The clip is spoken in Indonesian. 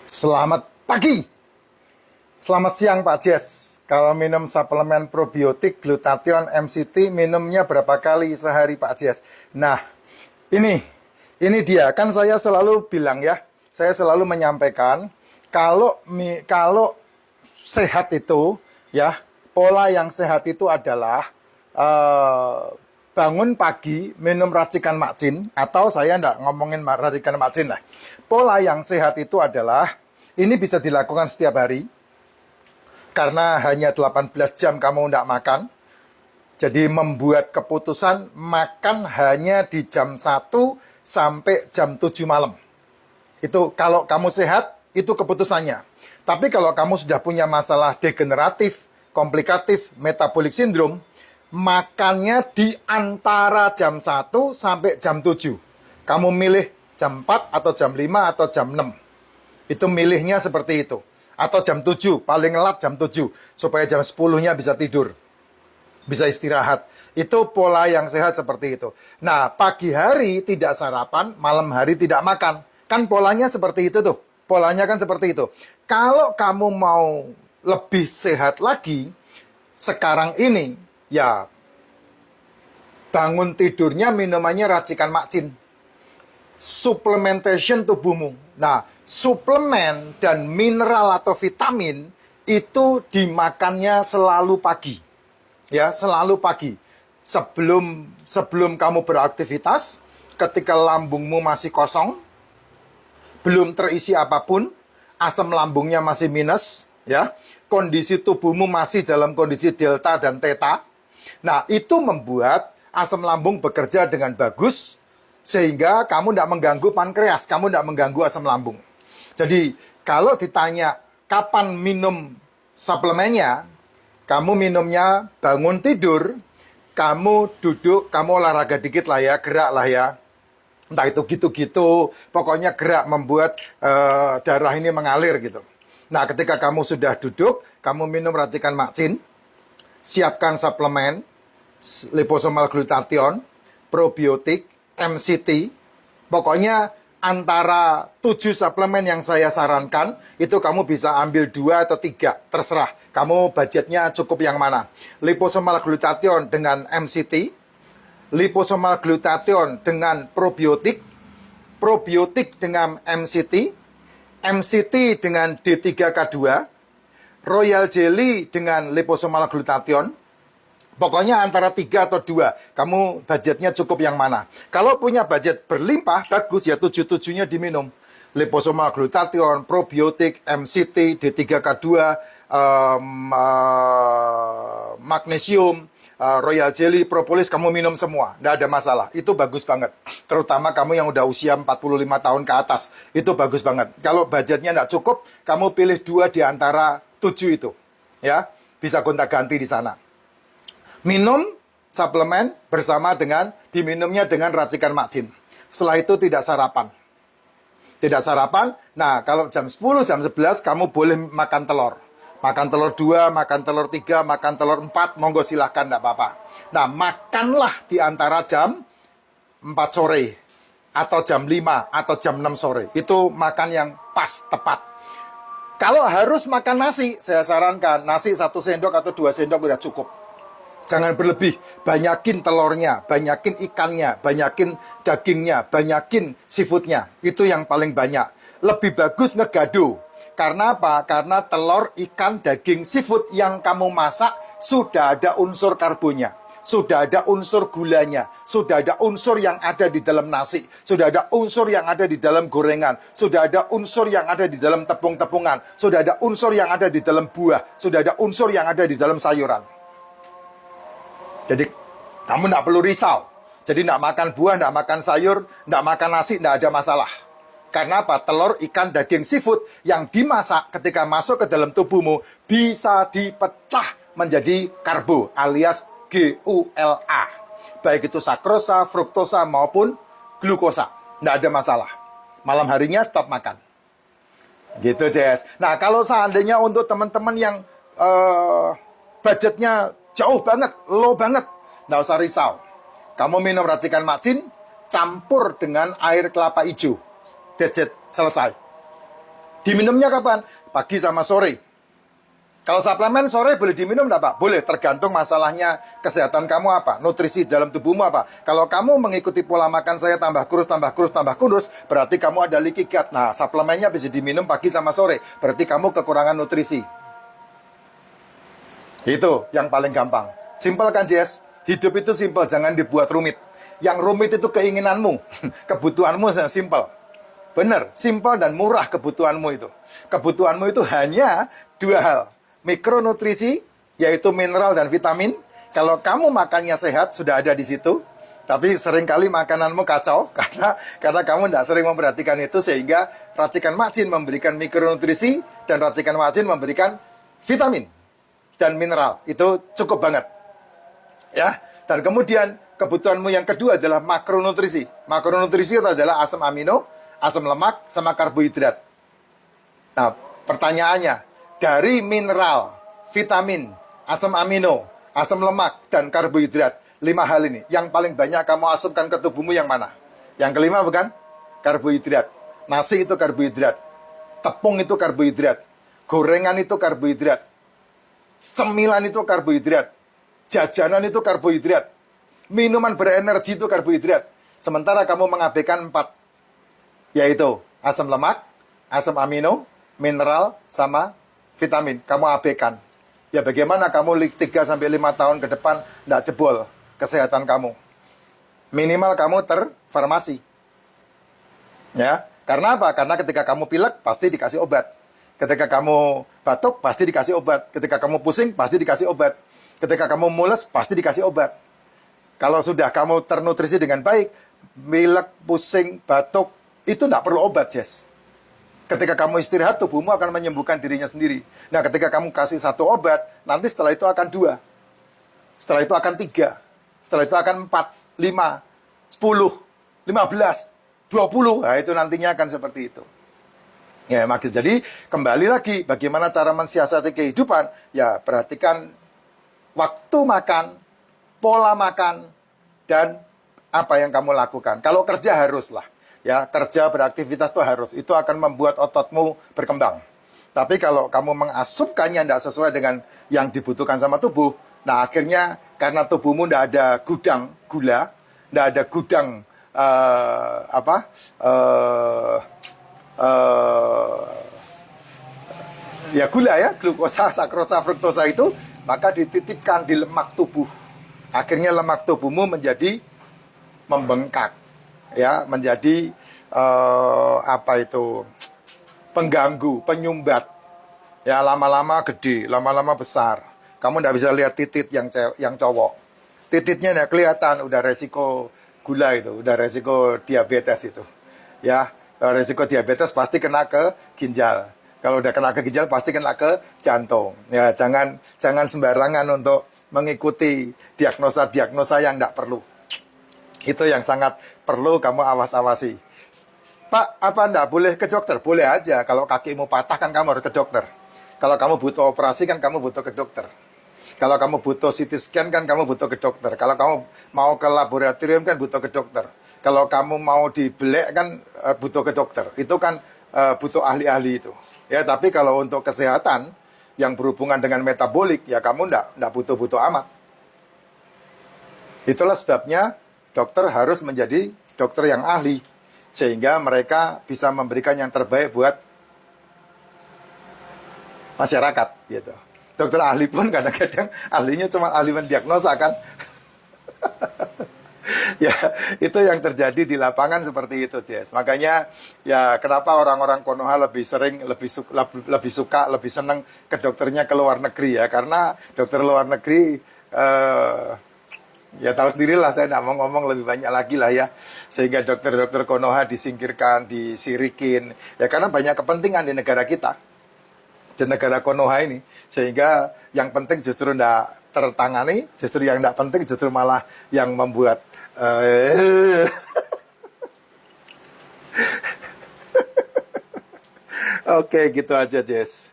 Selamat pagi, selamat siang Pak Jess. Kalau minum suplemen probiotik, glutathione, MCT, minumnya berapa kali sehari Pak Jess? Nah, ini dia. Kan saya selalu bilang ya, saya selalu menyampaikan, kalau sehat itu, ya, pola yang sehat itu adalah bangun pagi, minum racikan makcin, atau saya enggak ngomongin racikan makcin lah. Pola yang sehat itu adalah, ini bisa dilakukan setiap hari, karena hanya 18 jam kamu tidak makan, jadi membuat keputusan makan hanya di jam 1 sampai jam 7 malam. Itu kalau kamu sehat, itu keputusannya. Tapi kalau kamu sudah punya masalah degeneratif, komplikatif, metabolic syndrome, makannya di antara jam 1 sampai jam 7. Kamu milih jam 4 atau jam 5 atau jam 6. Itu milihnya seperti itu. Atau jam 7, paling lat jam 7. Supaya jam 10-nya bisa tidur. Bisa istirahat. Itu pola yang sehat seperti itu. Nah, pagi hari tidak sarapan, malam hari tidak makan. Kan polanya seperti itu tuh. Polanya kan seperti itu. Kalau kamu mau lebih sehat lagi, sekarang ini, ya bangun tidurnya minumannya racikan makcin. Supplementation tubuhmu. Nah, suplemen dan mineral atau vitamin itu dimakannya selalu pagi. Ya, selalu pagi. Sebelum kamu beraktivitas, ketika lambungmu masih kosong, belum terisi apapun, asam lambungnya masih minus, ya. Kondisi tubuhmu masih dalam kondisi delta dan theta. Nah, itu membuat asam lambung bekerja dengan bagus, sehingga kamu tidak mengganggu pankreas, kamu tidak mengganggu asam lambung. Jadi, kalau ditanya kapan minum suplemennya, kamu minumnya bangun tidur, kamu duduk, kamu olahraga dikit lah ya, gerak lah ya. Entah itu gitu-gitu, pokoknya gerak membuat darah ini mengalir gitu. Nah, ketika kamu sudah duduk, kamu minum racikan makcin, siapkan suplemen, liposomal glutathione, probiotik, MCT, pokoknya antara 7 suplemen yang saya sarankan, itu kamu bisa ambil 2 atau 3, terserah. Kamu budgetnya cukup yang mana. Liposomal glutathione dengan MCT, liposomal glutathione dengan probiotik, probiotik dengan MCT, MCT dengan D3K2, Royal Jelly dengan liposomal glutathione. Pokoknya antara 3 atau 2. Kamu budgetnya cukup yang mana. Kalau punya budget berlimpah, bagus ya 7-7-nya diminum. Liposomal glutathione, probiotik, MCT, D3K2, magnesium, Royal Jelly, propolis, kamu minum semua. Nggak ada masalah. Itu bagus banget. Terutama kamu yang udah usia 45 tahun ke atas. Itu bagus banget. Kalau budgetnya nggak cukup, kamu pilih 2 di antara 7 itu. Ya, bisa gonta-ganti di sana. Minum suplemen bersama dengan diminumnya dengan racikan makcin. Setelah itu tidak sarapan. Tidak sarapan. Nah, kalau jam 10, jam 11 kamu boleh makan telur. Makan telur 2, makan telur 3, makan telur 4, monggo silahkan, tidak apa-apa. Nah, makanlah di antara jam 4 sore, atau jam 5, atau jam 6 sore. Itu makan yang pas, tepat. Kalau harus makan nasi, saya sarankan, nasi 1 sendok atau 2 sendok udah cukup. Jangan berlebih, banyakin telurnya, banyakin ikannya, banyakin dagingnya, banyakin seafoodnya. Itu yang paling banyak. Lebih bagus ngegado. Karena apa? Karena telur, ikan, daging, seafood yang kamu masak sudah ada unsur karbonnya. Sudah ada unsur gulanya. Sudah ada unsur yang ada di dalam nasi. Sudah ada unsur yang ada di dalam gorengan. Sudah ada unsur yang ada di dalam tepung-tepungan. Sudah ada unsur yang ada di dalam buah. Sudah ada unsur yang ada di dalam sayuran. Jadi, kamu tidak perlu risau. Jadi, tidak makan buah, tidak makan sayur, tidak makan nasi, tidak ada masalah. Karena apa? Telur, ikan, daging, seafood yang dimasak ketika masuk ke dalam tubuhmu bisa dipecah menjadi karbo alias GULA. Baik itu sakrosa, fruktosa maupun glukosa. Tidak ada masalah. Malam harinya stop makan. Gitu, Jess. Nah, kalau seandainya untuk teman-teman yang budgetnya jauh banget, low banget, nggak usah risau. Kamu minum racikan makcin, campur dengan air kelapa hijau. That's it, selesai. Diminumnya kapan? Pagi sama sore. Kalau suplemen sore boleh diminum enggak, Pak? Boleh, tergantung masalahnya kesehatan kamu apa, nutrisi dalam tubuhmu apa. Kalau kamu mengikuti pola makan saya tambah kurus, tambah kurus, tambah kurus, berarti kamu ada leaky gut. Nah, suplemennya bisa diminum pagi sama sore, berarti kamu kekurangan nutrisi. Itu yang paling gampang. Simpel kan, Jess? Hidup itu simpel, jangan dibuat rumit. Yang rumit itu keinginanmu, kebutuhanmu yang simpel. Benar, simpel dan murah kebutuhanmu itu. Kebutuhanmu itu hanya dua hal. Mikronutrisi, yaitu mineral dan vitamin. Kalau kamu makannya sehat, sudah ada di situ. Tapi seringkali makananmu kacau, karena kamu tidak sering memperhatikan itu, sehingga racikan macin memberikan mikronutrisi, dan racikan macin memberikan vitamin dan mineral. Itu cukup banget. Ya, dan kemudian kebutuhanmu yang kedua adalah makronutrisi. Makronutrisi itu adalah asam amino, asam lemak, sama karbohidrat. Nah, pertanyaannya, dari mineral, vitamin, asam amino, asam lemak, dan karbohidrat, 5 hal ini, yang paling banyak kamu asupkan ke tubuhmu yang mana? Yang kelima bukan? Karbohidrat. Nasi itu karbohidrat. Tepung itu karbohidrat. Gorengan itu karbohidrat. Cemilan itu karbohidrat. Jajanan itu karbohidrat. Minuman berenergi itu karbohidrat. Sementara kamu mengabaikan 4, yaitu asam lemak, asam amino, mineral, sama vitamin. Kamu abaikan. Ya bagaimana kamu 3-5 tahun ke depan tidak jebol kesehatan kamu. Minimal kamu terfarmasi. Ya, karena apa? Karena ketika kamu pilek pasti dikasih obat. Ketika kamu batuk pasti dikasih obat. Ketika kamu pusing pasti dikasih obat. Ketika kamu mules pasti dikasih obat. Kalau sudah kamu ternutrisi dengan baik, pilek, pusing, batuk, itu tidak perlu obat, Jess. Ketika kamu istirahat, tubuhmu akan menyembuhkan dirinya sendiri. Nah, ketika kamu kasih 1 obat, nanti setelah itu akan 2. Setelah itu akan 3. Setelah itu akan 4, 5, 10, 15, 20. Nah, itu nantinya akan seperti itu. Ya, maksud jadi kembali lagi, bagaimana cara mensiasati kehidupan? Ya, perhatikan waktu makan, pola makan, dan apa yang kamu lakukan. Kalau kerja haruslah. Ya, kerja beraktivitas itu harus. Itu akan membuat ototmu berkembang. Tapi kalau kamu mengasupkannya tidak sesuai dengan yang dibutuhkan sama tubuh, nah akhirnya karena tubuhmu tidak ada gudang gula, tidak ada gudang ya gula ya, glukosa, sakrosa, fruktosa itu, maka dititipkan di lemak tubuh. Akhirnya lemak tubuhmu menjadi membengkak. Ya, menjadi pengganggu, penyumbat. Ya, lama-lama gede, lama-lama besar. Kamu tidak bisa lihat titit yang cowok. Tititnya tidak kelihatan, udah resiko gula itu, udah resiko diabetes itu. Ya, resiko diabetes pasti kena ke ginjal. Kalau udah kena ke ginjal pasti kena ke jantung. Ya, jangan sembarangan untuk mengikuti diagnosa-diagnosa yang tidak perlu. Itu yang sangat perlu kamu awas-awasi. Pak, apa enggak boleh ke dokter? Boleh aja. Kalau kakimu patah kan kamu harus ke dokter. Kalau kamu butuh operasi kan kamu butuh ke dokter. Kalau kamu butuh CT scan kan kamu butuh ke dokter. Kalau kamu mau ke laboratorium kan butuh ke dokter. Kalau kamu mau dibelek kan butuh ke dokter. Itu kan butuh ahli-ahli itu. Ya, tapi kalau untuk kesehatan yang berhubungan dengan metabolik, ya kamu enggak butuh-butuh amat. Itulah sebabnya dokter harus menjadi dokter yang ahli, sehingga mereka bisa memberikan yang terbaik buat masyarakat gitu. Dokter ahli pun kadang-kadang ahlinya cuma ahli mendiagnosa kan. Ya, itu yang terjadi di lapangan seperti itu, Jess. Makanya ya kenapa orang-orang Konoha lebih sering lebih suka lebih senang ke dokternya ke luar negeri ya, karena dokter luar negeri ya tahu sendirilah, saya tidak mau ngomong lebih banyak lagi lah ya. Sehingga dokter-dokter Konoha disingkirkan, disirikin. Ya karena banyak kepentingan di negara kita. Di negara Konoha ini. Sehingga yang penting justru tidak tertangani. Justru yang tidak penting justru malah yang membuat Oke, gitu aja, Jess.